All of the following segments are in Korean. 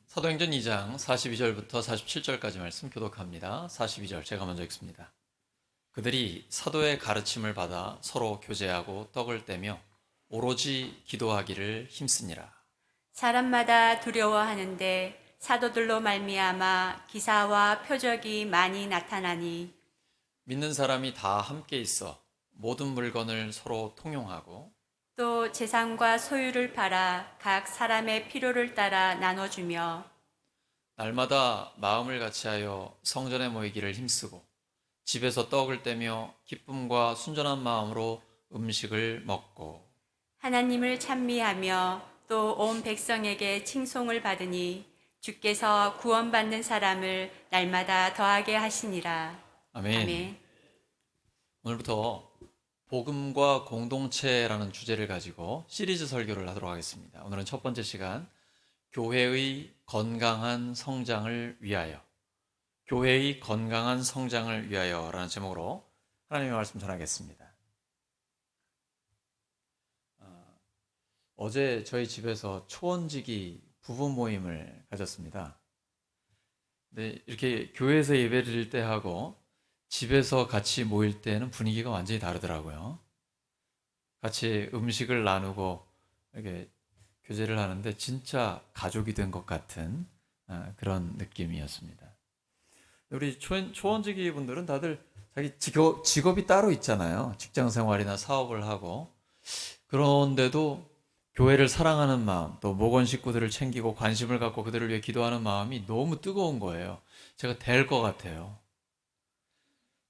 사도행전 2장 42절부터 47절까지 말씀 교독합니다. 42절 제가 먼저 읽습니다. 그들이 사도의 가르침을 받아 서로 교제하고 떡을 떼며 오로지 기도하기를 힘쓰니라. 사람마다 두려워하는데 사도들로 말미암아 기사와 표적이 많이 나타나니 믿는 사람이 다 함께 있어 모든 물건을 서로 통용하고 또 재산과 소유를 팔아 각 사람의 필요를 따라 나눠주며 날마다 마음을 같이하여 성전에 모이기를 힘쓰고 집에서 떡을 떼며 기쁨과 순전한 마음으로 음식을 먹고 하나님을 찬미하며 또 온 백성에게 칭송을 받으니 주께서 구원받는 사람을 날마다 더하게 하시니라. 아멘. 아멘. 오늘부터 복음과 공동체라는 주제를 가지고 시리즈 설교를 하도록 하겠습니다. 오늘은 첫 번째 시간, 교회의 건강한 성장을 위하여, 교회의 건강한 성장을 위하여라는 제목으로 하나님의 말씀 전하겠습니다. 어제 저희 집에서 초원지기 부부 모임을 가졌습니다. 근데 이렇게 교회에서 예배 드릴 때 하고 집에서 같이 모일 때는 분위기가 완전히 다르더라고요. 같이 음식을 나누고 이렇게 교제를 하는데 진짜 가족이 된 것 같은 그런 느낌이었습니다. 우리 초원지기 분들은 다들 자기 직업이 따로 있잖아요. 직장 생활이나 사업을 하고. 그런데도 교회를 사랑하는 마음, 또 목원 식구들을 챙기고 관심을 갖고 그들을 위해 기도하는 마음이 너무 뜨거운 거예요. 제가 될 것 같아요.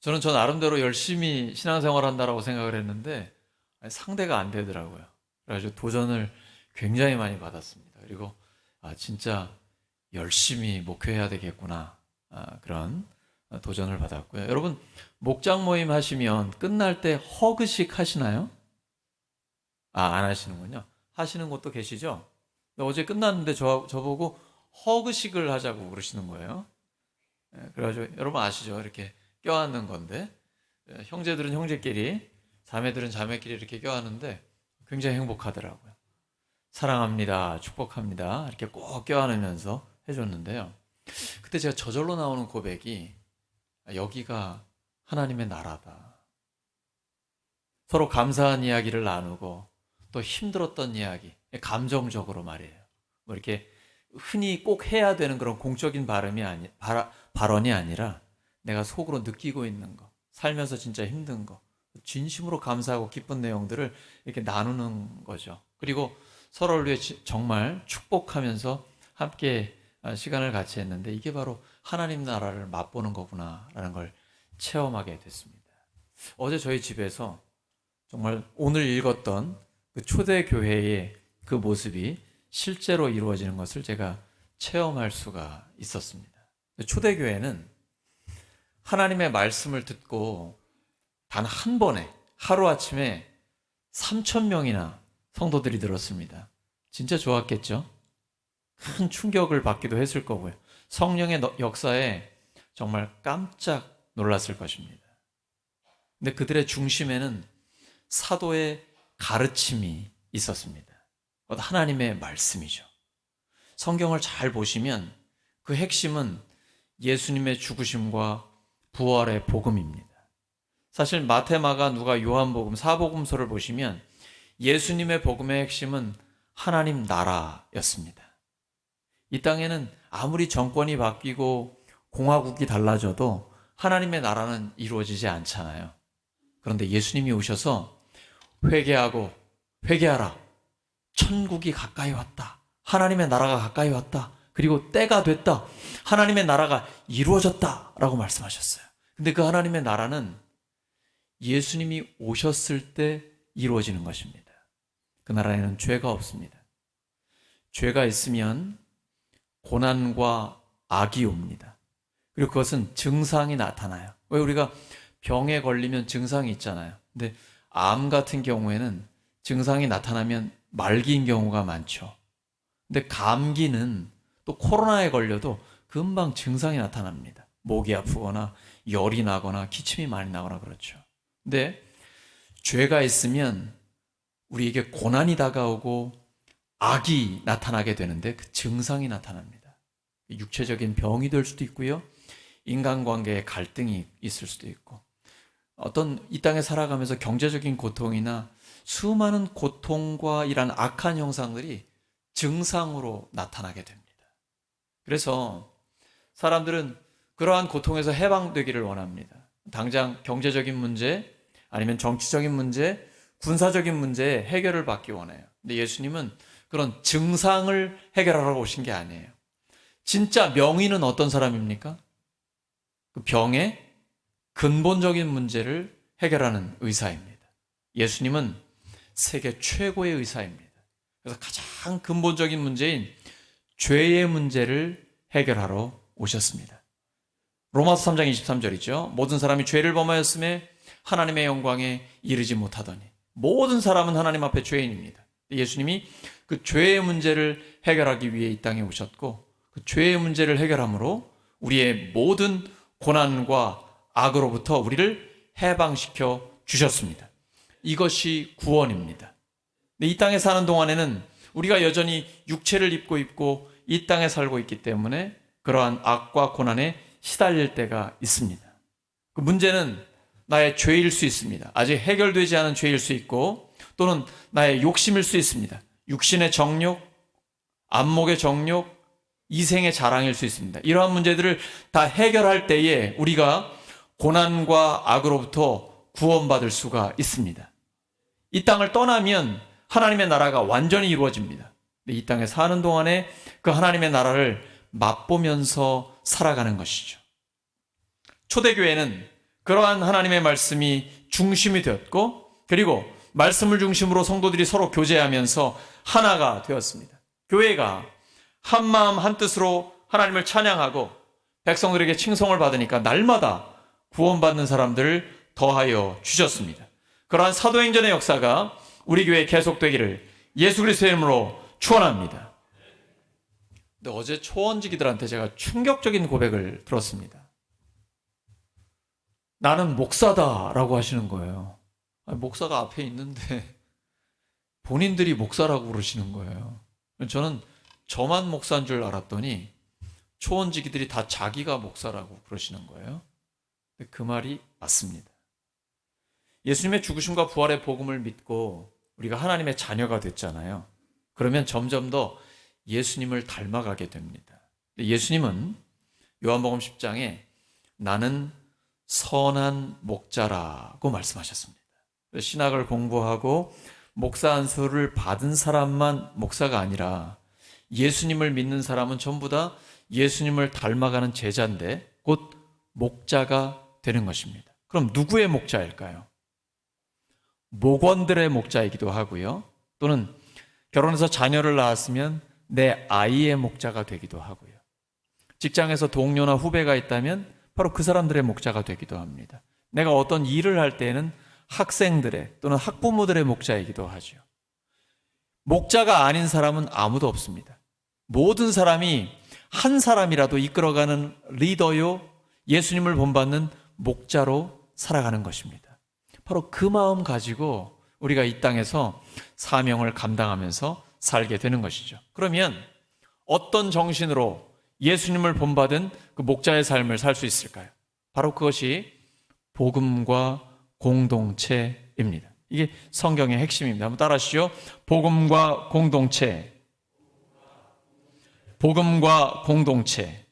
저는 저 나름대로 열심히 신앙생활 한다라고 생각을 했는데 상대가 안 되더라고요. 그래가지고 도전을 굉장히 많이 받았습니다. 그리고 진짜 열심히 목회해야 되겠구나, 그런 도전을 받았고요. 여러분, 목장 모임 하시면 끝날 때 허그식 하시나요? 안 하시는군요. 하시는 곳도 계시죠? 어제 끝났는데 저보고 허그식을 하자고 그러시는 거예요. 그래가지고 여러분 아시죠? 이렇게 껴안는 건데, 형제들은 형제끼리, 자매들은 자매끼리 이렇게 껴안는데 굉장히 행복하더라고요. 사랑합니다, 축복합니다, 이렇게 꼭 껴안으면서 해줬는데요. 그때 제가 저절로 나오는 고백이, 여기가 하나님의 나라다. 서로 감사한 이야기를 나누고 또 힘들었던 이야기, 감정적으로 말이에요. 뭐 이렇게 흔히 꼭 해야 되는 그런 공적인 발언이 아니라 내가 속으로 느끼고 있는 거, 살면서 진짜 힘든 거, 진심으로 감사하고 기쁜 내용들을 이렇게 나누는 거죠. 그리고 서로를 위해 정말 축복하면서 함께 시간을 같이 했는데 이게 바로 하나님 나라를 맛보는 거구나라는 걸 체험하게 됐습니다. 어제 저희 집에서 정말 오늘 읽었던 그 초대교회의 그 모습이 실제로 이루어지는 것을 제가 체험할 수가 있었습니다. 초대교회는 하나님의 말씀을 듣고 단 한 번에 하루아침에 3,000명이나 성도들이 들었습니다. 진짜 좋았겠죠? 큰 충격을 받기도 했을 거고요. 성령의 역사에 정말 깜짝 놀랐을 것입니다. 근데 그들의 중심에는 사도의 가르침이 있었습니다. 하나님의 말씀이죠. 성경을 잘 보시면 그 핵심은 예수님의 죽으심과 부활의 복음입니다. 사실 마태, 마가, 누가, 요한복음, 사복음서를 보시면 예수님의 복음의 핵심은 하나님 나라였습니다. 이 땅에는 아무리 정권이 바뀌고 공화국이 달라져도 하나님의 나라는 이루어지지 않잖아요. 그런데 예수님이 오셔서 회개하라. 천국이 가까이 왔다. 하나님의 나라가 가까이 왔다. 그리고 때가 됐다. 하나님의 나라가 이루어졌다라고 말씀하셨어요. 근데 그 하나님의 나라는 예수님이 오셨을 때 이루어지는 것입니다. 그 나라에는 죄가 없습니다. 죄가 있으면 고난과 악이 옵니다. 그리고 그것은 증상이 나타나요. 왜 우리가 병에 걸리면 증상이 있잖아요. 근데 암 같은 경우에는 증상이 나타나면 말기인 경우가 많죠. 근데 감기는 또 코로나에 걸려도 금방 증상이 나타납니다. 목이 아프거나 열이 나거나 기침이 많이 나거나 그렇죠. 근데 죄가 있으면 우리에게 고난이 다가오고 악이 나타나게 되는데 그 증상이 나타납니다. 육체적인 병이 될 수도 있고요. 인간관계에 갈등이 있을 수도 있고, 어떤 이 땅에 살아가면서 경제적인 고통이나 수많은 고통과 이런 악한 형상들이 증상으로 나타나게 됩니다. 그래서 사람들은 그러한 고통에서 해방되기를 원합니다. 당장 경제적인 문제, 아니면 정치적인 문제, 군사적인 문제에 해결을 받기 원해요. 근데 예수님은 그런 증상을 해결하러 오신 게 아니에요. 진짜 명의는 어떤 사람입니까? 그 병의 근본적인 문제를 해결하는 의사입니다. 예수님은 세계 최고의 의사입니다. 그래서 가장 근본적인 문제인 죄의 문제를 해결하러 오셨습니다. 로마서 3장 23절이죠. 모든 사람이 죄를 범하였음에 하나님의 영광에 이르지 못하더니, 모든 사람은 하나님 앞에 죄인입니다. 예수님이 그 죄의 문제를 해결하기 위해 이 땅에 오셨고, 그 죄의 문제를 해결함으로 우리의 모든 고난과 악으로부터 우리를 해방시켜 주셨습니다. 이것이 구원입니다. 이 땅에 사는 동안에는 우리가 여전히 육체를 입고 있고 이 땅에 살고 있기 때문에 그러한 악과 고난에 시달릴 때가 있습니다. 그 문제는 나의 죄일 수 있습니다. 아직 해결되지 않은 죄일 수 있고, 또는 나의 욕심일 수 있습니다. 육신의 정욕, 안목의 정욕, 이생의 자랑일 수 있습니다. 이러한 문제들을 다 해결할 때에 우리가 고난과 악으로부터 구원받을 수가 있습니다. 이 땅을 떠나면 하나님의 나라가 완전히 이루어집니다. 이 땅에 사는 동안에 그 하나님의 나라를 맛보면서 살아가는 것이죠. 초대교회는 그러한 하나님의 말씀이 중심이 되었고, 그리고 말씀을 중심으로 성도들이 서로 교제하면서 하나가 되었습니다. 교회가 한 마음 한 뜻으로 하나님을 찬양하고 백성들에게 칭송을 받으니까 날마다 구원받는 사람들을 더하여 주셨습니다. 그러한 사도행전의 역사가 우리 교회에 계속되기를 예수 그리스도의 이름으로 축원합니다. 근데 어제 초원지기들한테 제가 충격적인 고백을 들었습니다. 나는 목사다라고 하시는 거예요. 아니, 목사가 앞에 있는데 본인들이 목사라고 그러시는 거예요. 저는 저만 목사인 줄 알았더니 초원지기들이 다 자기가 목사라고 그러시는 거예요. 근데 그 말이 맞습니다. 예수님의 죽으심과 부활의 복음을 믿고 우리가 하나님의 자녀가 됐잖아요. 그러면 점점 더 예수님을 닮아가게 됩니다. 예수님은 요한복음 10장에 나는 선한 목자라고 말씀하셨습니다. 신학을 공부하고 목사 안수를 받은 사람만 목사가 아니라 예수님을 믿는 사람은 전부 다 예수님을 닮아가는 제자인데 곧 목자가 되는 것입니다. 그럼 누구의 목자일까요? 목원들의 목자이기도 하고요. 또는 결혼해서 자녀를 낳았으면 내 아이의 목자가 되기도 하고요. 직장에서 동료나 후배가 있다면 바로 그 사람들의 목자가 되기도 합니다. 내가 어떤 일을 할 때에는 학생들의 또는 학부모들의 목자이기도 하죠. 목자가 아닌 사람은 아무도 없습니다. 모든 사람이 한 사람이라도 이끌어가는 리더요, 예수님을 본받는 목자로 살아가는 것입니다. 바로 그 마음 가지고 우리가 이 땅에서 사명을 감당하면서 살게 되는 것이죠. 그러면 어떤 정신으로 예수님을 본받은 그 목자의 삶을 살 수 있을까요? 바로 그것이 복음과 공동체입니다. 이게 성경의 핵심입니다. 한번 따라하시죠. 복음과 공동체. 복음과 공동체.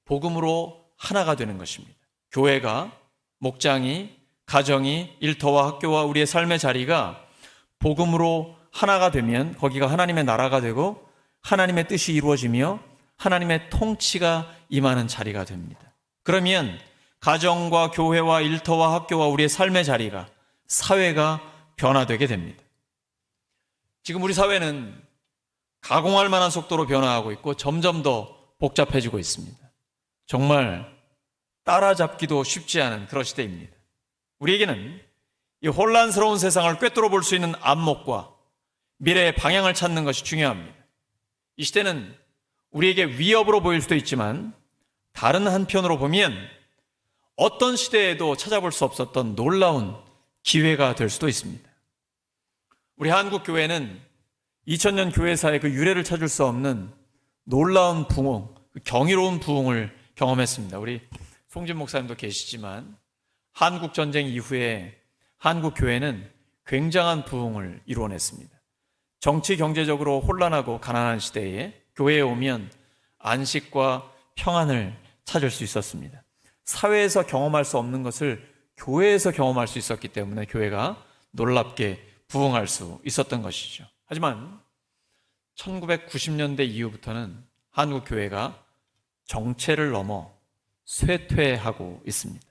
복음으로 하나가 되는 것입니다. 교회가, 목장이, 가정이, 일터와 학교와 우리의 삶의 자리가 복음으로 하나가 되면 거기가 하나님의 나라가 되고 하나님의 뜻이 이루어지며 하나님의 통치가 임하는 자리가 됩니다. 그러면 가정과 교회와 일터와 학교와 우리의 삶의 자리가, 사회가 변화되게 됩니다. 지금 우리 사회는 가공할 만한 속도로 변화하고 있고 점점 더 복잡해지고 있습니다. 정말 따라잡기도 쉽지 않은 그런 시대입니다. 우리에게는 이 혼란스러운 세상을 꿰뚫어 볼 수 있는 안목과 미래의 방향을 찾는 것이 중요합니다. 이 시대는 우리에게 위협으로 보일 수도 있지만 다른 한편으로 보면 어떤 시대에도 찾아볼 수 없었던 놀라운 기회가 될 수도 있습니다. 우리 한국 교회는 2000년 교회사의 그 유래를 찾을 수 없는 놀라운 부흥, 경이로운 부흥을 경험했습니다. 우리 송진 목사님도 계시지만 한국 전쟁 이후에 한국 교회는 굉장한 부흥을 이루어냈습니다. 정치 경제적으로 혼란하고 가난한 시대에 교회에 오면 안식과 평안을 찾을 수 있었습니다. 사회에서 경험할 수 없는 것을 교회에서 경험할 수 있었기 때문에 교회가 놀랍게 부흥할 수 있었던 것이죠. 하지만 1990년대 이후부터는 한국 교회가 정체를 넘어 쇠퇴하고 있습니다.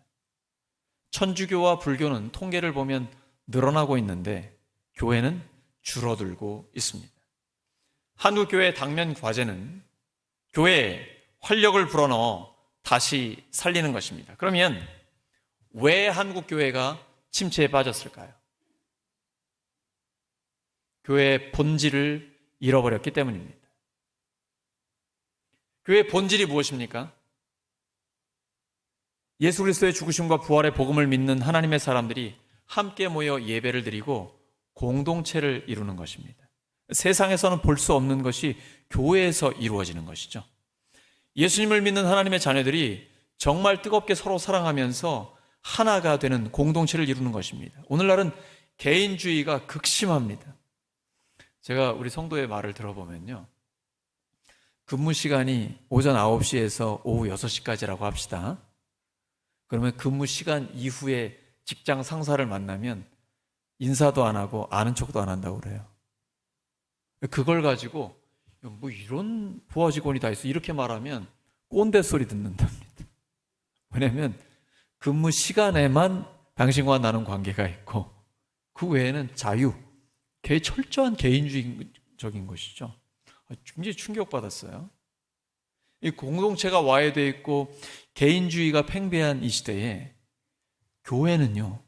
천주교와 불교는 통계를 보면 늘어나고 있는데 교회는 줄어들고 있습니다. 한국 교회의 당면 과제는 교회에 활력을 불어넣어 다시 살리는 것입니다. 그러면 왜 한국 교회가 침체에 빠졌을까요? 교회의 본질을 잃어버렸기 때문입니다. 교회의 본질이 무엇입니까? 예수 그리스도의 죽으심과 부활의 복음을 믿는 하나님의 사람들이 함께 모여 예배를 드리고 공동체를 이루는 것입니다. 세상에서는 볼 수 없는 것이 교회에서 이루어지는 것이죠. 예수님을 믿는 하나님의 자녀들이 정말 뜨겁게 서로 사랑하면서 하나가 되는 공동체를 이루는 것입니다. 오늘날은 개인주의가 극심합니다. 제가 우리 성도의 말을 들어보면요, 근무 시간이 오전 9시에서 오후 6시까지라고 합시다. 그러면 근무 시간 이후에 직장 상사를 만나면 인사도 안 하고 아는 척도 안 한다고 그래요. 그걸 가지고 뭐 이런 부하 직원이 다 있어 이렇게 말하면 꼰대 소리 듣는답니다. 왜냐하면 근무 시간에만 당신과 나눈 관계가 있고 그 외에는 자유, 철저한 개인주의적인 것이죠. 굉장히 충격받았어요. 이 공동체가 와해되어 있고 개인주의가 팽배한 이 시대에 교회는요,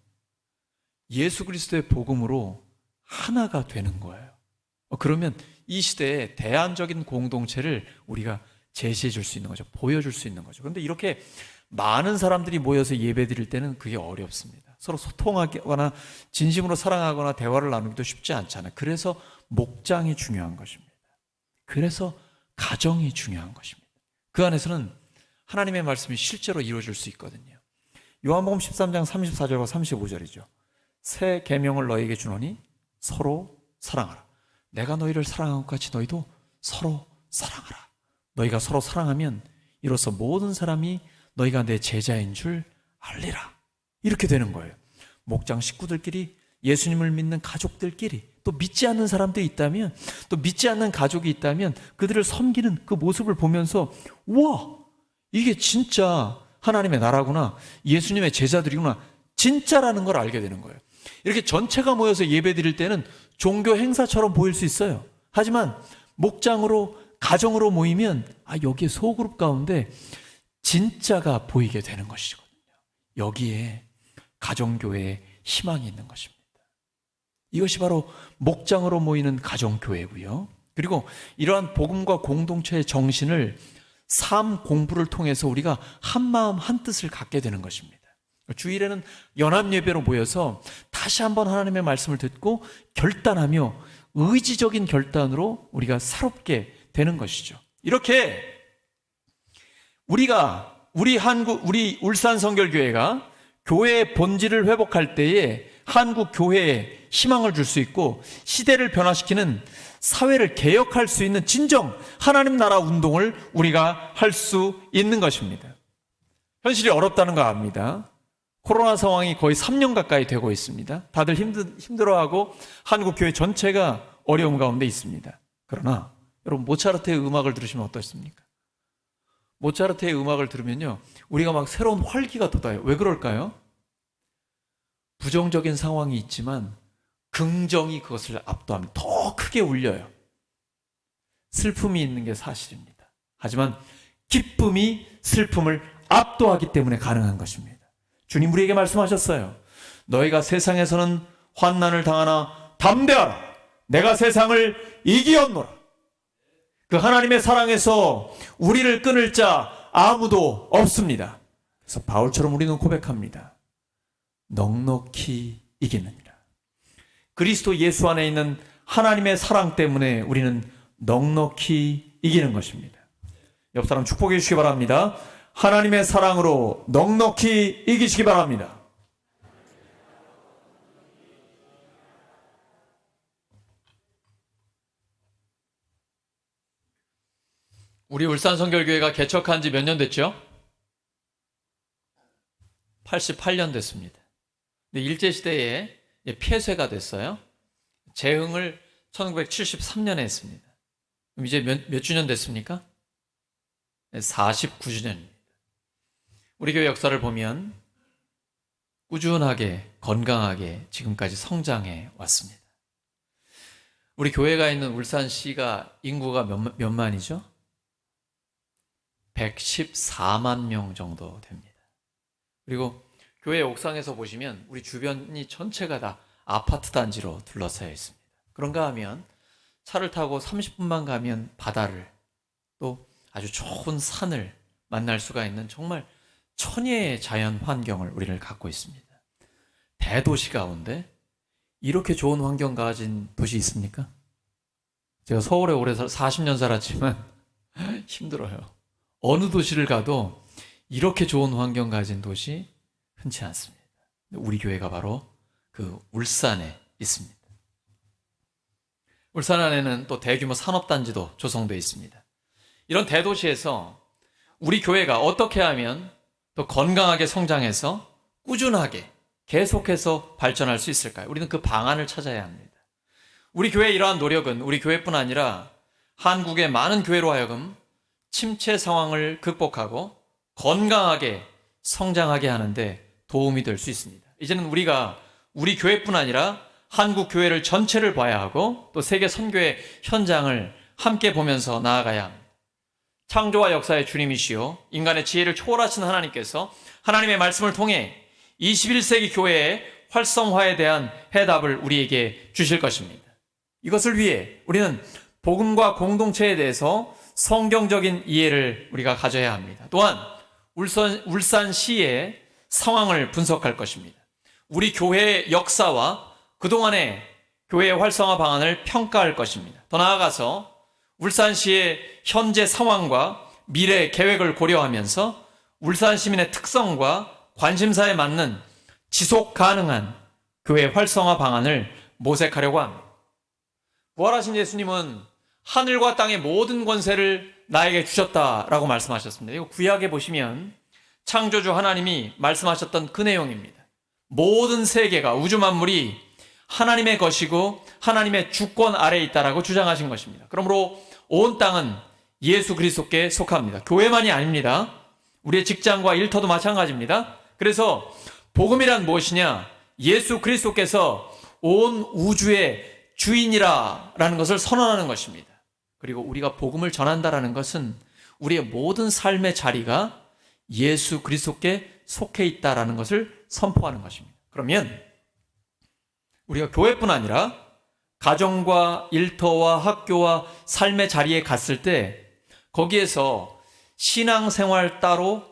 예수 그리스도의 복음으로 하나가 되는 거예요. 그러면 이 시대에 대안적인 공동체를 우리가 제시해 줄 수 있는 거죠. 보여줄 수 있는 거죠. 그런데 이렇게 많은 사람들이 모여서 예배 드릴 때는 그게 어렵습니다. 서로 소통하거나 진심으로 사랑하거나 대화를 나누기도 쉽지 않잖아요. 그래서 목장이 중요한 것입니다. 그래서 가정이 중요한 것입니다. 그 안에서는 하나님의 말씀이 실제로 이루어질 수 있거든요. 요한복음 13장 34절과 35절이죠. 새 계명을 너희에게 주노니 서로 사랑하라. 내가 너희를 사랑한 것 같이 너희도 서로 사랑하라. 너희가 서로 사랑하면 이로써 모든 사람이 너희가 내 제자인 줄 알리라. 이렇게 되는 거예요. 목장 식구들끼리, 예수님을 믿는 가족들끼리, 또 믿지 않는 사람들이 있다면, 또 믿지 않는 가족이 있다면 그들을 섬기는 그 모습을 보면서 우와, 이게 진짜 하나님의 나라구나, 예수님의 제자들이구나, 진짜라는 걸 알게 되는 거예요. 이렇게 전체가 모여서 예배 드릴 때는 종교 행사처럼 보일 수 있어요. 하지만 목장으로, 가정으로 모이면 여기에 소그룹 가운데 진짜가 보이게 되는 것이거든요. 여기에 가정교회의 희망이 있는 것입니다. 이것이 바로 목장으로 모이는 가정교회고요. 그리고 이러한 복음과 공동체의 정신을 삶 공부를 통해서 우리가 한 마음 한 뜻을 갖게 되는 것입니다. 주일에는 연합예배로 모여서 다시 한번 하나님의 말씀을 듣고 결단하며 의지적인 결단으로 우리가 새롭게 되는 것이죠. 이렇게 우리 울산 성결교회가 교회의 본질을 회복할 때에 한국 교회에 희망을 줄 수 있고 시대를 변화시키는, 사회를 개혁할 수 있는 진정 하나님 나라 운동을 우리가 할 수 있는 것입니다. 현실이 어렵다는 거 압니다. 코로나 상황이 거의 3년 가까이 되고 있습니다. 다들 힘들어하고 한국 교회 전체가 어려움 가운데 있습니다. 그러나 여러분, 모차르트의 음악을 들으시면 어떻습니까? 모차르트의 음악을 들으면요, 우리가 막 새로운 활기가 돋아요. 왜 그럴까요? 부정적인 상황이 있지만 긍정이 그것을 압도하면 더 크게 울려요. 슬픔이 있는 게 사실입니다. 하지만 기쁨이 슬픔을 압도하기 때문에 가능한 것입니다. 주님 우리에게 말씀하셨어요. 너희가 세상에서는 환난을 당하나 담대하라. 내가 세상을 이기었노라. 그 하나님의 사랑에서 우리를 끊을 자 아무도 없습니다. 그래서 바울처럼 우리는 고백합니다. 넉넉히 이기느니라. 그리스도 예수 안에 있는 하나님의 사랑 때문에 우리는 넉넉히 이기는 것입니다. 옆 사람 축복해 주시기 바랍니다. 하나님의 사랑으로 넉넉히 이기시기 바랍니다. 우리 울산성결교회가 개척한 지 몇 년 됐죠? 88년 됐습니다. 근데 일제시대에 폐쇄가 됐어요. 재흥을 1973년에 했습니다. 그럼 이제 몇 주년 됐습니까? 49주년입니다. 우리 교회 역사를 보면 꾸준하게 건강하게 지금까지 성장해 왔습니다. 우리 교회가 있는 울산시가 인구가 몇 만이죠? 114만 명 정도 됩니다. 그리고 교회 옥상에서 보시면 우리 주변이 전체가 다 아파트 단지로 둘러싸여 있습니다. 그런가 하면 차를 타고 30분만 가면 바다를, 또 아주 좋은 산을 만날 수가 있는 정말 천혜의 자연 환경을 우리를 갖고 있습니다. 대도시 가운데 이렇게 좋은 환경 가진 도시 있습니까? 제가 서울에 오래 40년 살았지만 힘들어요. 어느 도시를 가도 이렇게 좋은 환경 가진 도시 흔치 않습니다. 우리 교회가 바로 그 울산에 있습니다. 울산 안에는 또 대규모 산업단지도 조성되어 있습니다. 이런 대도시에서 우리 교회가 어떻게 하면 또 건강하게 성장해서 꾸준하게 계속해서 발전할 수 있을까요? 우리는 그 방안을 찾아야 합니다. 우리 교회의 이러한 노력은 우리 교회뿐 아니라 한국의 많은 교회로 하여금 침체 상황을 극복하고 건강하게 성장하게 하는데 도움이 될 수 있습니다. 이제는 우리가 우리 교회뿐 아니라 한국 교회를 전체를 봐야 하고 또 세계 선교의 현장을 함께 보면서 나아가야 합니다. 창조와 역사의 주님이시요 인간의 지혜를 초월하신 하나님께서 하나님의 말씀을 통해 21세기 교회의 활성화에 대한 해답을 우리에게 주실 것입니다. 이것을 위해 우리는 복음과 공동체에 대해서 성경적인 이해를 우리가 가져야 합니다. 또한 울산시의 상황을 분석할 것입니다. 우리 교회의 역사와 그동안의 교회의 활성화 방안을 평가할 것입니다. 더 나아가서 울산시의 현재 상황과 미래 계획을 고려하면서 울산 시민의 특성과 관심사에 맞는 지속 가능한 교회 활성화 방안을 모색하려고 합니다. 부활하신 예수님은 하늘과 땅의 모든 권세를 나에게 주셨다라고 말씀하셨습니다. 이거 구약에 보시면 창조주 하나님이 말씀하셨던 그 내용입니다. 모든 세계가, 우주 만물이 하나님의 것이고 하나님의 주권 아래에 있다라고 주장하신 것입니다. 그러므로 온 땅은 예수 그리스도께 속합니다. 교회만이 아닙니다. 우리의 직장과 일터도 마찬가지입니다. 그래서 복음이란 무엇이냐? 예수 그리스도께서 온 우주의 주인이라는 것을 선언하는 것입니다. 그리고 우리가 복음을 전한다라는 것은 우리의 모든 삶의 자리가 예수 그리스도께 속해 있다라는 것을 선포하는 것입니다. 그러면 우리가 교회뿐 아니라 가정과 일터와 학교와 삶의 자리에 갔을 때 거기에서 신앙생활 따로,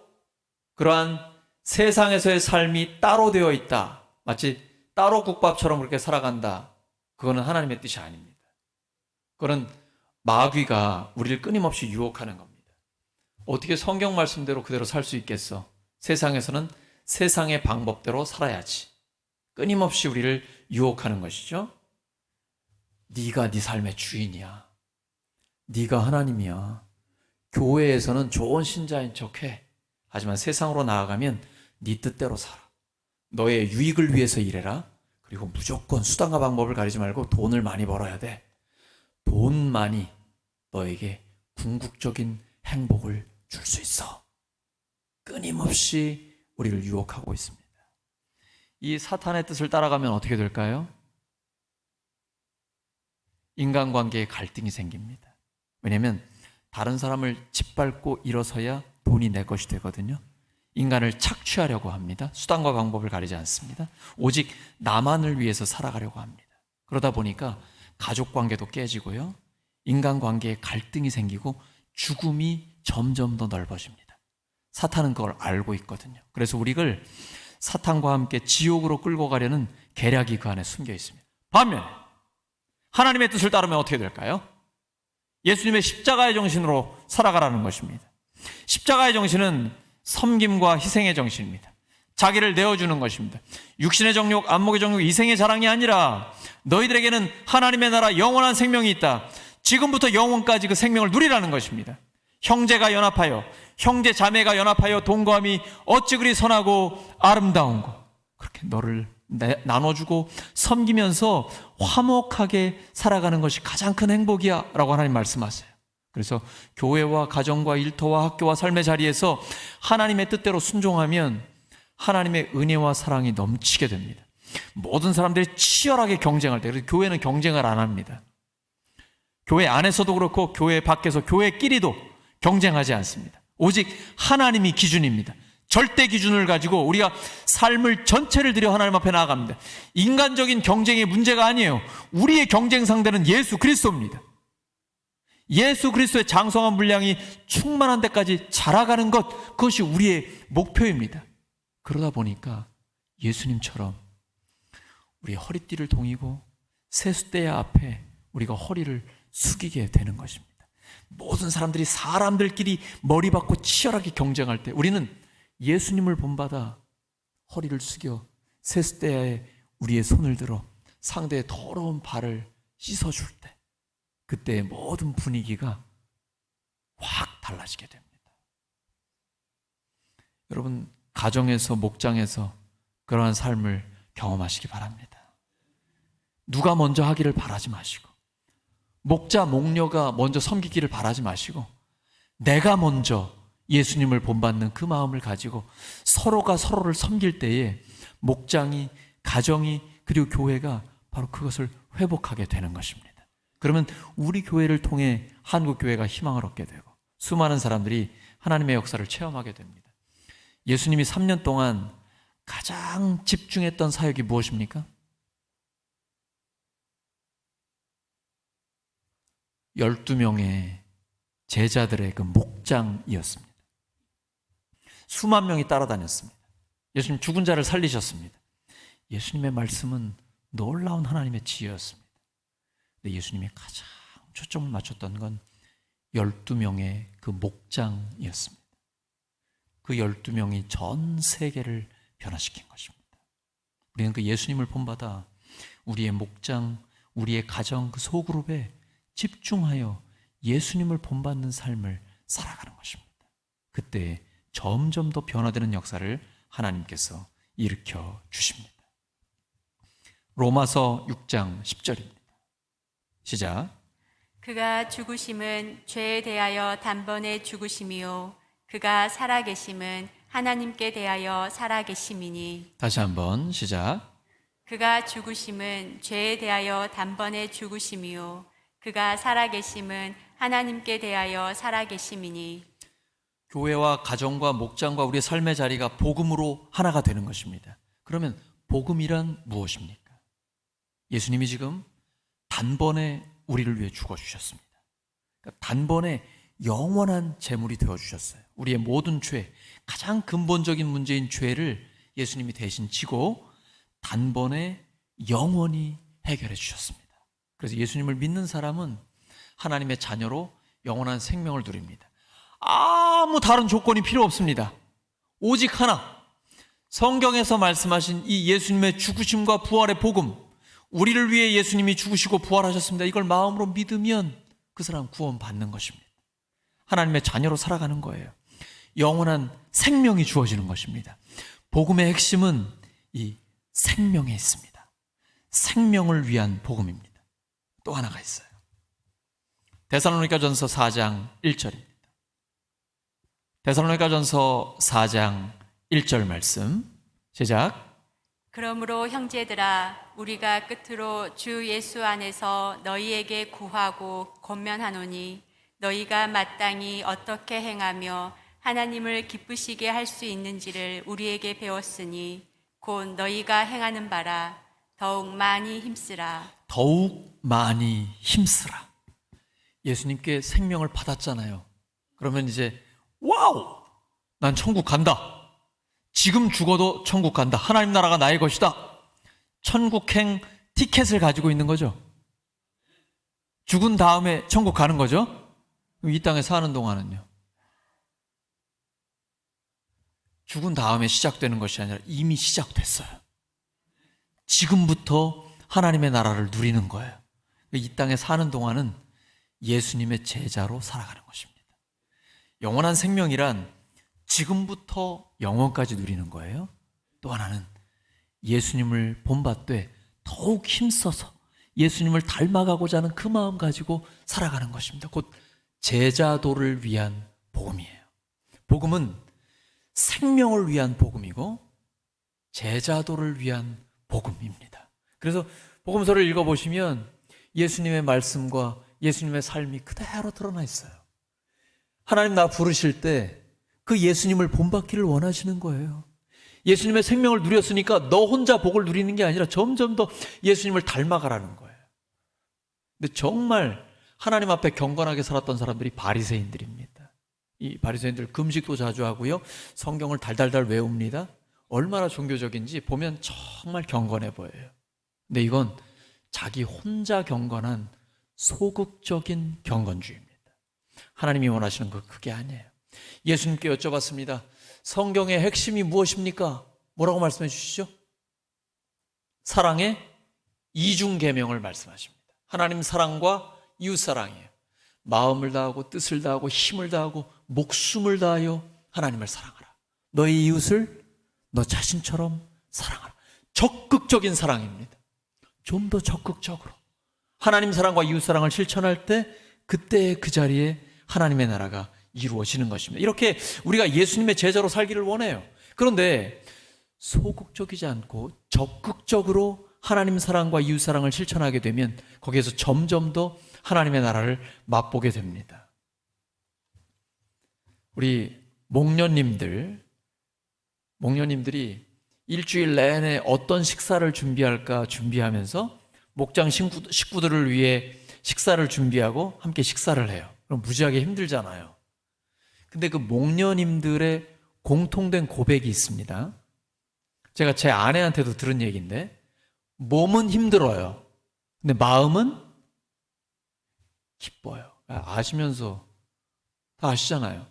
그러한 세상에서의 삶이 따로 되어 있다, 마치 따로 국밥처럼 그렇게 살아간다, 그거는 하나님의 뜻이 아닙니다. 그거는 마귀가 우리를 끊임없이 유혹하는 겁니다. 어떻게 성경 말씀대로 그대로 살 수 있겠어? 세상에서는 세상의 방법대로 살아야지. 끊임없이 우리를 유혹하는 것이죠. 네가 네 삶의 주인이야. 네가 하나님이야. 교회에서는 좋은 신자인 척해. 하지만 세상으로 나아가면 네 뜻대로 살아. 너의 유익을 위해서 일해라. 그리고 무조건 수단과 방법을 가리지 말고 돈을 많이 벌어야 돼. 돈만이 너에게 궁극적인 행복을 줄 수 있어. 끊임없이 우리를 유혹하고 있습니다. 이 사탄의 뜻을 따라가면 어떻게 될까요? 인간관계에 갈등이 생깁니다. 왜냐하면 다른 사람을 짓밟고 일어서야 돈이 내 것이 되거든요. 인간을 착취하려고 합니다. 수단과 방법을 가리지 않습니다. 오직 나만을 위해서 살아가려고 합니다. 그러다 보니까 가족관계도 깨지고요. 인간관계에 갈등이 생기고 죽음이 점점 더 넓어집니다. 사탄은 그걸 알고 있거든요. 그래서 우리를 사탄과 함께 지옥으로 끌고 가려는 계략이 그 안에 숨겨 있습니다. 반면에 하나님의 뜻을 따르면 어떻게 될까요? 예수님의 십자가의 정신으로 살아가라는 것입니다. 십자가의 정신은 섬김과 희생의 정신입니다. 자기를 내어주는 것입니다. 육신의 정욕, 안목의 정욕, 이생의 자랑이 아니라 너희들에게는 하나님의 나라 영원한 생명이 있다. 지금부터 영원까지 그 생명을 누리라는 것입니다. 형제가 연합하여, 형제 자매가 연합하여 동거함이 어찌 그리 선하고 아름다운고. 그렇게 너를 나눠주고 섬기면서 화목하게 살아가는 것이 가장 큰 행복이야 라고 하나님 말씀하세요. 그래서 교회와 가정과 일터와 학교와 삶의 자리에서 하나님의 뜻대로 순종하면 하나님의 은혜와 사랑이 넘치게 됩니다. 모든 사람들이 치열하게 경쟁할 때, 그래서 교회는 경쟁을 안 합니다. 교회 안에서도 그렇고 교회 밖에서 교회끼리도 경쟁하지 않습니다. 오직 하나님이 기준입니다. 절대 기준을 가지고 우리가 삶을 전체를 들여 하나님 앞에 나아갑니다. 인간적인 경쟁의 문제가 아니에요. 우리의 경쟁 상대는 예수 그리스도입니다. 예수 그리스도의 장성한 분량이 충만한 데까지 자라가는 것, 그것이 우리의 목표입니다. 그러다 보니까 예수님처럼 우리의 허리띠를 동이고 세숫대 앞에 우리가 허리를 숙이게 되는 것입니다. 모든 사람들이 사람들끼리 머리 받고 치열하게 경쟁할 때 우리는 예수님을 본받아 허리를 숙여 세숫대야에 우리의 손을 들어 상대의 더러운 발을 씻어줄 때, 그때의 모든 분위기가 확 달라지게 됩니다. 여러분, 가정에서 목장에서 그러한 삶을 경험하시기 바랍니다. 누가 먼저 하기를 바라지 마시고, 목자 목녀가 먼저 섬기기를 바라지 마시고, 내가 먼저 예수님을 본받는 그 마음을 가지고 서로가 서로를 섬길 때에 목장이, 가정이, 그리고 교회가 바로 그것을 회복하게 되는 것입니다. 그러면 우리 교회를 통해 한국 교회가 희망을 얻게 되고 수많은 사람들이 하나님의 역사를 체험하게 됩니다. 예수님이 3년 동안 가장 집중했던 사역이 무엇입니까? 12명의 제자들의 그 목장이었습니다. 수만 명이 따라다녔습니다. 예수님 죽은 자를 살리셨습니다. 예수님의 말씀은 놀라운 하나님의 지혜였습니다. 근데 예수님이 가장 초점을 맞췄던 건 12명의 그 목장이었습니다. 그 12명이 전 세계를 변화시킨 것입니다. 우리는 그 예수님을 본받아 우리의 목장, 우리의 가정, 그 소그룹에 집중하여 예수님을 본받는 삶을 살아가는 것입니다. 그때 점점 더 변화되는 역사를 하나님께서 일으켜 주십니다. 로마서 6장 10절입니다. 시작. 그가 죽으심은 죄에 대하여 단번에 죽으심이요 그가 살아계심은 하나님께 대하여 살아계심이니. 다시 한번 시작. 그가 죽으심은 죄에 대하여 단번에 죽으심이요 그가 살아계심은 하나님께 대하여 살아계심이니. 교회와 가정과 목장과 우리의 삶의 자리가 복음으로 하나가 되는 것입니다. 그러면 복음이란 무엇입니까? 예수님이 지금 단번에 우리를 위해 죽어주셨습니다. 그러니까 단번에 영원한 제물이 되어주셨어요. 우리의 모든 죄, 가장 근본적인 문제인 죄를 예수님이 대신 지고 단번에 영원히 해결해 주셨습니다. 그래서 예수님을 믿는 사람은 하나님의 자녀로 영원한 생명을 누립니다. 아무 다른 조건이 필요 없습니다. 오직 하나, 성경에서 말씀하신 이 예수님의 죽으심과 부활의 복음, 우리를 위해 예수님이 죽으시고 부활하셨습니다. 이걸 마음으로 믿으면 그 사람 구원받는 것입니다. 하나님의 자녀로 살아가는 거예요. 영원한 생명이 주어지는 것입니다. 복음의 핵심은 이 생명에 있습니다. 생명을 위한 복음입니다. 또 하나가 있어요. 데살로니가전서 4장 1절입니다. 데살로니가전서 4장 1절 말씀 시작. 그러므로 형제들아 우리가 끝으로 주 예수 안에서 너희에게 구하고 권면하노니 너희가 마땅히 어떻게 행하며 하나님을 기쁘시게 할 수 있는지를 우리에게 배웠으니 곧 너희가 행하는 바라 더욱 많이 힘쓰라. 더욱 많이 힘쓰라. 예수님께 생명을 받았잖아요. 그러면 이제 와우! 난 천국 간다. 지금 죽어도 천국 간다. 하나님 나라가 나의 것이다. 천국행 티켓을 가지고 있는 거죠. 죽은 다음에 천국 가는 거죠? 이 땅에 사는 동안은요? 죽은 다음에 시작되는 것이 아니라 이미 시작됐어요. 지금부터 하나님의 나라를 누리는 거예요. 이 땅에 사는 동안은 예수님의 제자로 살아가는 것입니다. 영원한 생명이란 지금부터 영원까지 누리는 거예요. 또 하나는 예수님을 본받되 더욱 힘써서 예수님을 닮아가고자 하는 그 마음 가지고 살아가는 것입니다. 곧 제자도를 위한 복음이에요. 복음은 생명을 위한 복음이고 제자도를 위한 복음입니다. 그래서 복음서를 읽어보시면 예수님의 말씀과 예수님의 삶이 그대로 드러나 있어요. 하나님 나 부르실 때 그 예수님을 본받기를 원하시는 거예요. 예수님의 생명을 누렸으니까 너 혼자 복을 누리는 게 아니라 점점 더 예수님을 닮아가라는 거예요. 근데 정말 하나님 앞에 경건하게 살았던 사람들이 바리새인들입니다. 이 바리새인들 금식도 자주 하고요, 성경을 달달달 외웁니다. 얼마나 종교적인지 보면 정말 경건해 보여요. 근데 이건 자기 혼자 경건한 소극적인 경건주의입니다. 하나님이 원하시는 거 그게 아니에요. 예수님께 여쭤봤습니다. 성경의 핵심이 무엇입니까? 뭐라고 말씀해 주시죠? 사랑의 이중 계명을 말씀하십니다. 하나님 사랑과 이웃 사랑이에요. 마음을 다하고 뜻을 다하고 힘을 다하고 목숨을 다하여 하나님을 사랑하라. 너의 이웃을 너 자신처럼 사랑하라. 적극적인 사랑입니다. 좀 더 적극적으로 하나님 사랑과 이웃 사랑을 실천할 때 그때 그 자리에 하나님의 나라가 이루어지는 것입니다. 이렇게 우리가 예수님의 제자로 살기를 원해요. 그런데 소극적이지 않고 적극적으로 하나님 사랑과 이웃 사랑을 실천하게 되면 거기에서 점점 더 하나님의 나라를 맛보게 됩니다. 우리 목련님들이 일주일 내내 어떤 식사를 준비할까 준비하면서 목장 식구들을 위해 식사를 준비하고 함께 식사를 해요. 그럼 무지하게 힘들잖아요. 근데 그 목련님들의 공통된 고백이 있습니다. 제가 제 아내한테도 들은 얘기인데, 몸은 힘들어요. 근데 마음은 기뻐요. 아시면서 다 아시잖아요.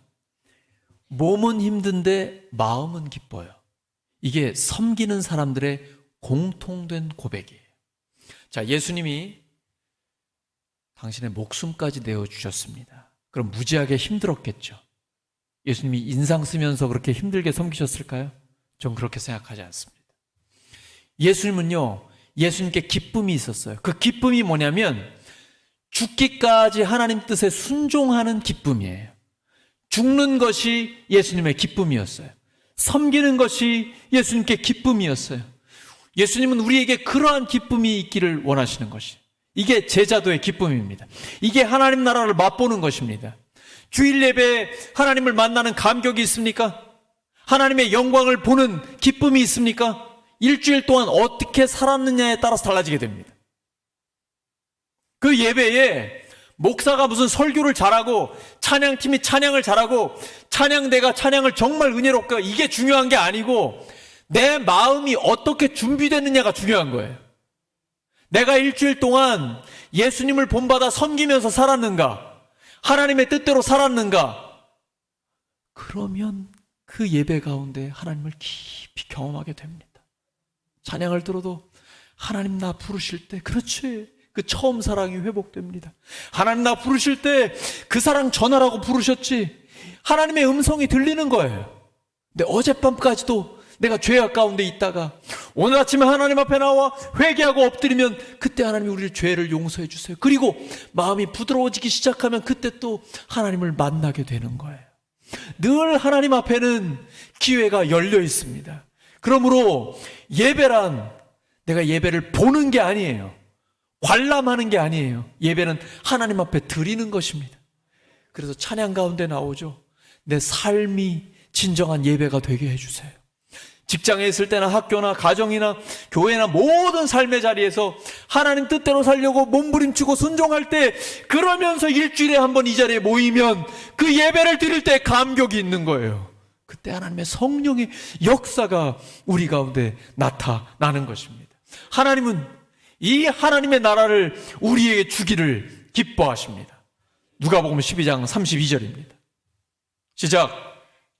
몸은 힘든데 마음은 기뻐요. 이게 섬기는 사람들의 공통된 고백이에요. 자, 예수님이 당신의 목숨까지 내어주셨습니다. 그럼 무지하게 힘들었겠죠. 예수님이 인상 쓰면서 그렇게 힘들게 섬기셨을까요? 전 그렇게 생각하지 않습니다. 예수님은요, 예수님께 기쁨이 있었어요. 그 기쁨이 뭐냐면 죽기까지 하나님 뜻에 순종하는 기쁨이에요. 죽는 것이 예수님의 기쁨이었어요. 섬기는 것이 예수님께 기쁨이었어요. 예수님은 우리에게 그러한 기쁨이 있기를 원하시는 것이, 이게 제자도의 기쁨입니다. 이게 하나님 나라를 맛보는 것입니다. 주일 예배에 하나님을 만나는 감격이 있습니까? 하나님의 영광을 보는 기쁨이 있습니까? 일주일 동안 어떻게 살았느냐에 따라서 달라지게 됩니다. 그 예배에 목사가 무슨 설교를 잘하고 찬양팀이 찬양을 잘하고 찬양대가 찬양을 정말 은혜롭게, 이게 중요한 게 아니고 내 마음이 어떻게 준비됐느냐가 중요한 거예요. 내가 일주일 동안 예수님을 본받아 섬기면서 살았는가? 하나님의 뜻대로 살았는가? 그러면 그 예배 가운데 하나님을 깊이 경험하게 됩니다. 찬양을 들어도 하나님 나 부르실 때, 그렇지, 그 처음 사랑이 회복됩니다. 하나님 나 부르실 때 그 사랑 전하라고 부르셨지, 하나님의 음성이 들리는 거예요. 근데 어젯밤까지도 내가 죄악 가운데 있다가 오늘 아침에 하나님 앞에 나와 회개하고 엎드리면 그때 하나님이 우리의 죄를 용서해 주세요. 그리고 마음이 부드러워지기 시작하면 그때 또 하나님을 만나게 되는 거예요. 늘 하나님 앞에는 기회가 열려 있습니다. 그러므로 예배란 내가 예배를 보는 게 아니에요. 관람하는 게 아니에요. 예배는 하나님 앞에 드리는 것입니다. 그래서 찬양 가운데 나오죠. 내 삶이 진정한 예배가 되게 해주세요. 직장에 있을 때나 학교나 가정이나 교회나 모든 삶의 자리에서 하나님 뜻대로 살려고 몸부림치고 순종할 때, 그러면서 일주일에 한 번 이 자리에 모이면 그 예배를 드릴 때 감격이 있는 거예요. 그때 하나님의 성령의 역사가 우리 가운데 나타나는 것입니다. 하나님은 이 하나님의 나라를 우리에게 주기를 기뻐하십니다. 누가복음 12장 32절입니다. 시작.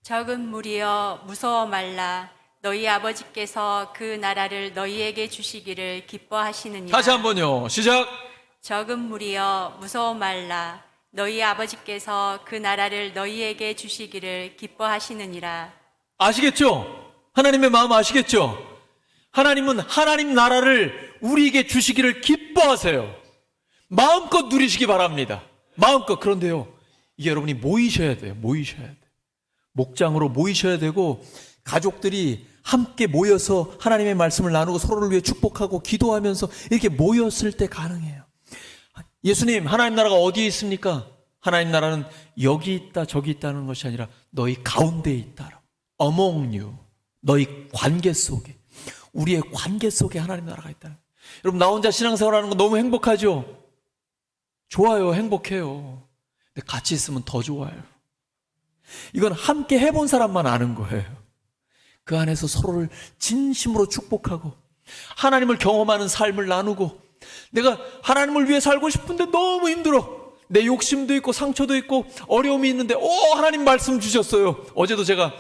적은 무리여 무서워 말라. 너희 아버지께서 그 나라를 너희에게 주시기를 기뻐하시느니라. 다시 한번요. 시작. 적은 무리여 무서워 말라. 너희 아버지께서 그 나라를 너희에게 주시기를 기뻐하시느니라. 아시겠죠? 하나님의 마음 아시겠죠? 하나님은 하나님 나라를 우리에게 주시기를 기뻐하세요. 마음껏 누리시기 바랍니다. 마음껏. 그런데요, 이게 여러분이 모이셔야 돼요. 모이셔야 돼요. 목장으로 모이셔야 되고, 가족들이 함께 모여서 하나님의 말씀을 나누고 서로를 위해 축복하고 기도하면서 이렇게 모였을 때 가능해요. 예수님, 하나님 나라가 어디에 있습니까? 하나님 나라는 여기 있다 저기 있다는 것이 아니라 너희 가운데에 있다. Among you. 너희 관계 속에, 우리의 관계 속에 하나님 나라가 있다. 여러분, 나 혼자 신앙생활하는 거 너무 행복하죠? 좋아요. 행복해요. 근데 같이 있으면 더 좋아요. 이건 함께 해본 사람만 아는 거예요. 그 안에서 서로를 진심으로 축복하고 하나님을 경험하는 삶을 나누고, 내가 하나님을 위해 살고 싶은데 너무 힘들어. 내 욕심도 있고 상처도 있고 어려움이 있는데 하나님 말씀 주셨어요. 어제도 제가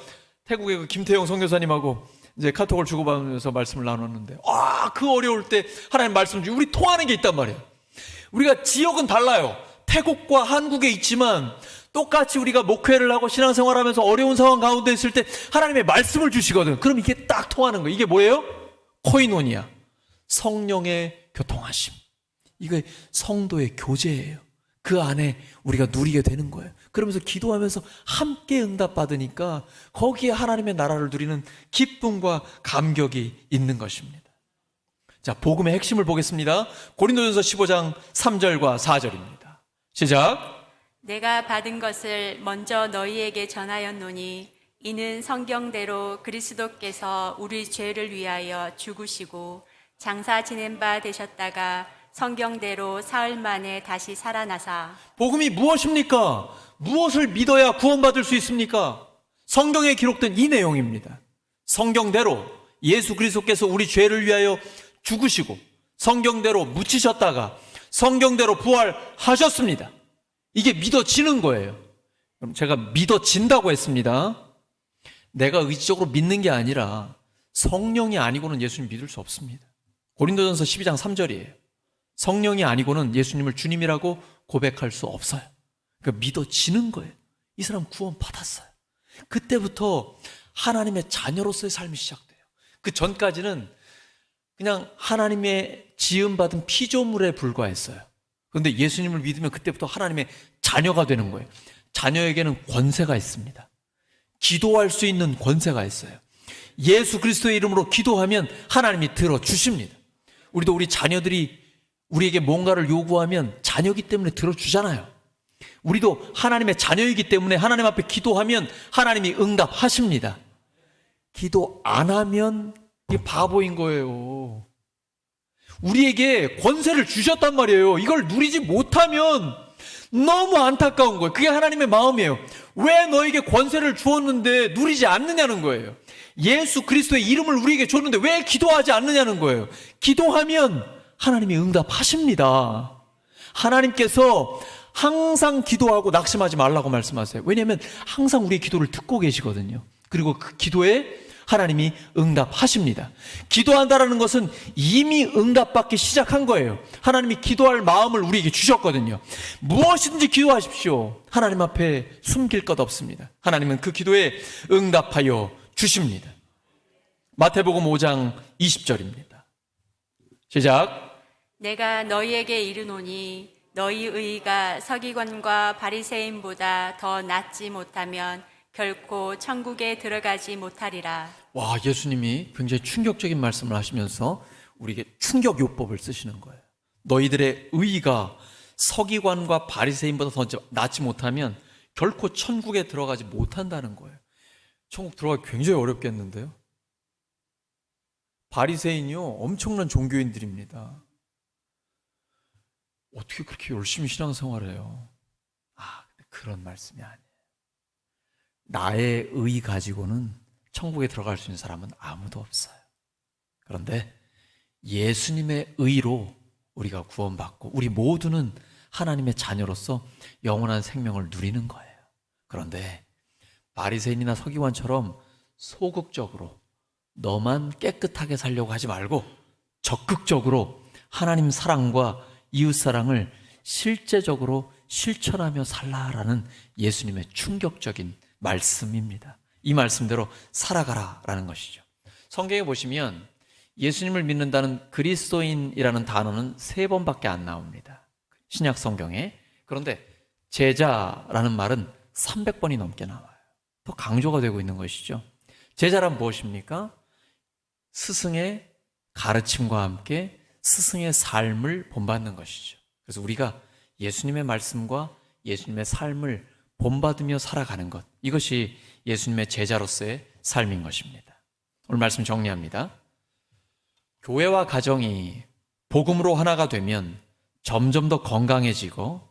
태국의 그 김태영 선교사님하고 이제 카톡을 주고받으면서 말씀을 나눴는데, 그 어려울 때 하나님 말씀 주고 우리 통하는 게 있단 말이에요. 우리가 지역은 달라요. 태국과 한국에 있지만 똑같이 우리가 목회를 하고 신앙생활하면서 어려운 상황 가운데 있을 때 하나님의 말씀을 주시거든. 그럼 이게 딱 통하는 거예요. 이게 뭐예요? 코이노니아. 성령의 교통하심. 이게 성도의 교제예요. 그 안에 우리가 누리게 되는 거예요. 그러면서 기도하면서 함께 응답받으니까 거기에 하나님의 나라를 누리는 기쁨과 감격이 있는 것입니다. 자, 복음의 핵심을 보겠습니다. 고린도전서 15장 3절과 4절입니다. 시작. 내가 받은 것을 먼저 너희에게 전하였노니 이는 성경대로 그리스도께서 우리 죄를 위하여 죽으시고 장사 지낸 바 되셨다가 성경대로 사흘 만에 다시 살아나사. 복음이 무엇입니까? 무엇을 믿어야 구원받을 수 있습니까? 성경에 기록된 이 내용입니다. 성경대로 예수 그리스도께서 우리 죄를 위하여 죽으시고 성경대로 묻히셨다가 성경대로 부활하셨습니다. 이게 믿어지는 거예요. 그럼 제가 믿어진다고 했습니다. 내가 의지적으로 믿는 게 아니라 성령이 아니고는 예수님 믿을 수 없습니다. 고린도전서 12장 3절이에요. 성령이 아니고는 예수님을 주님이라고 고백할 수 없어요. 그러니까 믿어지는 거예요. 이 사람 구원 받았어요. 그때부터 하나님의 자녀로서의 삶이 시작돼요. 그 전까지는 그냥 하나님의 지음받은 피조물에 불과했어요. 그런데 예수님을 믿으면 그때부터 하나님의 자녀가 되는 거예요. 자녀에게는 권세가 있습니다. 기도할 수 있는 권세가 있어요. 예수 그리스도의 이름으로 기도하면 하나님이 들어주십니다. 우리도 우리 자녀들이 우리에게 뭔가를 요구하면 자녀이기 때문에 들어주잖아요. 우리도 하나님의 자녀이기 때문에 하나님 앞에 기도하면 하나님이 응답하십니다. 기도 안 하면 이게 바보인 거예요. 우리에게 권세를 주셨단 말이에요. 이걸 누리지 못하면 너무 안타까운 거예요. 그게 하나님의 마음이에요. 왜 너에게 권세를 주었는데 누리지 않느냐는 거예요. 예수 그리스도의 이름을 우리에게 줬는데 왜 기도하지 않느냐는 거예요. 기도하면 하나님이 응답하십니다. 하나님께서 항상 기도하고 낙심하지 말라고 말씀하세요. 왜냐하면 항상 우리의 기도를 듣고 계시거든요. 그리고 그 기도에 하나님이 응답하십니다. 기도한다라는 것은 이미 응답받기 시작한 거예요. 하나님이 기도할 마음을 우리에게 주셨거든요. 무엇이든지 기도하십시오. 하나님 앞에 숨길 것 없습니다. 하나님은 그 기도에 응답하여 주십니다. 마태복음 5장 20절입니다. 시작. 내가 너희에게 이르노니 너희 의가 서기관과 바리새인보다 더 낫지 못하면 결코 천국에 들어가지 못하리라. 와, 예수님이 굉장히 충격적인 말씀을 하시면서 우리에게 충격 요법을 쓰시는 거예요. 너희들의 의가 서기관과 바리새인보다 더 낫지 못하면 결코 천국에 들어가지 못한다는 거예요. 천국 들어가기 굉장히 어렵겠는데요. 바리새인이요, 엄청난 종교인들입니다. 어떻게 그렇게 열심히 신앙생활해요? 그런 말씀이 아니에요. 나의 의 가지고는 천국에 들어갈 수 있는 사람은 아무도 없어요. 그런데 예수님의 의로 우리가 구원받고 우리 모두는 하나님의 자녀로서 영원한 생명을 누리는 거예요. 그런데 바리새인이나 서기관처럼 소극적으로 너만 깨끗하게 살려고 하지 말고 적극적으로 하나님 사랑과 이웃 사랑을 실제적으로 실천하며 살라라는 예수님의 충격적인 말씀입니다. 이 말씀대로 살아가라라는 것이죠. 성경에 보시면 예수님을 믿는다는 그리스도인이라는 단어는 3번밖에 안 나옵니다. 신약 성경에. 그런데 제자라는 말은 300번이 넘게 나와요. 더 강조가 되고 있는 것이죠. 제자란 무엇입니까? 스승의 가르침과 함께 스승의 삶을 본받는 것이죠. 그래서 우리가 예수님의 말씀과 예수님의 삶을 본받으며 살아가는 것, 이것이 예수님의 제자로서의 삶인 것입니다. 오늘 말씀 정리합니다. 교회와 가정이 복음으로 하나가 되면 점점 더 건강해지고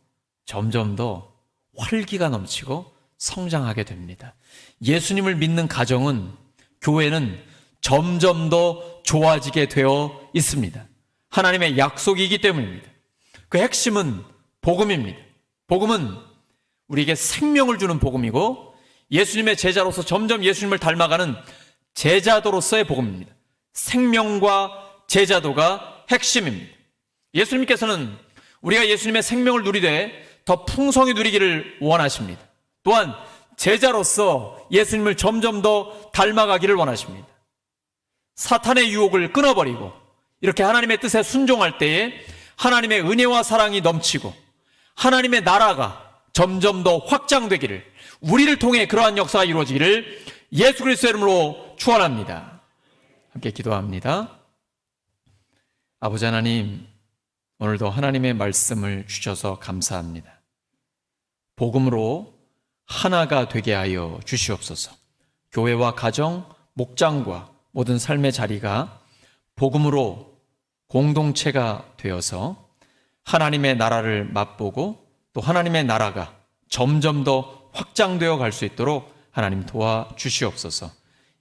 점점 더 활기가 넘치고 성장하게 됩니다. 예수님을 믿는 가정은, 교회는 점점 더 좋아지게 되어 있습니다. 하나님의 약속이기 때문입니다. 그 핵심은 복음입니다. 복음은 우리에게 생명을 주는 복음이고 예수님의 제자로서 점점 예수님을 닮아가는 제자도로서의 복음입니다. 생명과 제자도가 핵심입니다. 예수님께서는 우리가 예수님의 생명을 누리되 더 풍성히 누리기를 원하십니다. 또한 제자로서 예수님을 점점 더 닮아가기를 원하십니다. 사탄의 유혹을 끊어버리고 이렇게 하나님의 뜻에 순종할 때에 하나님의 은혜와 사랑이 넘치고 하나님의 나라가 점점 더 확장되기를, 우리를 통해 그러한 역사가 이루어지기를 예수 그리스도의 이름으로 축원합니다. 함께 기도합니다. 아버지 하나님, 오늘도 하나님의 말씀을 주셔서 감사합니다. 복음으로 하나가 되게 하여 주시옵소서. 교회와 가정, 목장과 모든 삶의 자리가 복음으로 공동체가 되어서 하나님의 나라를 맛보고 또 하나님의 나라가 점점 더 확장되어 갈 수 있도록 하나님 도와주시옵소서.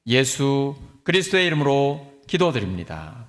예수 그리스도의 이름으로 기도드립니다.